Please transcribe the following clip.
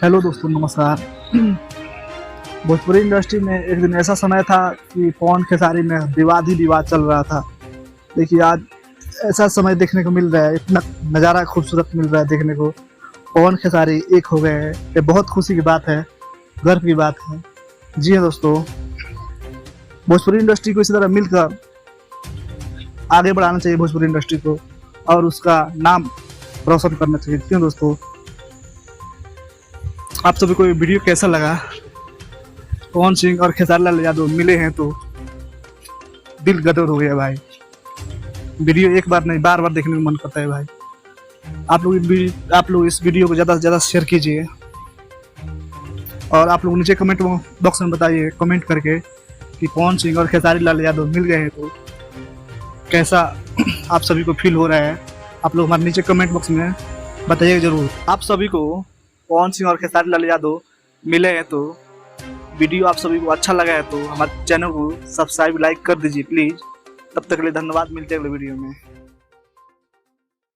Hello दोस्तों, नमस्कार। Bhojpuri industry में एक दिन ऐसा समय था कि पवन खेसारी में विवाद ही विवाद चल रहा था। देखिए, आज ऐसा समय देखने को मिल रहा है, इतना नज़ारा खूबसूरत मिल रहा है देखने को। पवन खेसारी एक हो गए हैं, ये बहुत खुशी की बात है, गर्व की बात है। जी हाँ दोस्तों, भोजपुरी इंडस्ट्री को इसी तरह मिलकर आगे बढ़ाना चाहिए भोजपुरी इंडस्ट्री को, और उसका नाम रोशन करना चाहिए। क्यों दोस्तों, आप सभी को ये वीडियो कैसा लगा? पवन सिंह और खेसारी लाल यादव मिले हैं तो दिल गदर हो गया भाई। वीडियो एक बार नहीं, बार बार देखने को मन करता है भाई। आप लोग इस वीडियो को ज़्यादा से ज़्यादा शेयर कीजिए, और आप लोग नीचे कमेंट बॉक्स में बताइए कमेंट करके कि पवन सिंह और खेसारी लाल यादव मिल गए हैं तो कैसा आप सभी को फील हो रहा है। आप लोग हमारे नीचे कमेंट बॉक्स में बताइएगा ज़रूर। आप सभी को पवन सिंह और खेसारी लाल यादव मिले हैं तो वीडियो आप सभी को अच्छा लगा है तो हमारे चैनल को सब्सक्राइब, लाइक कर दीजिए प्लीज़। तब तक के लिए धन्यवाद, मिलते हैं अगले वीडियो में।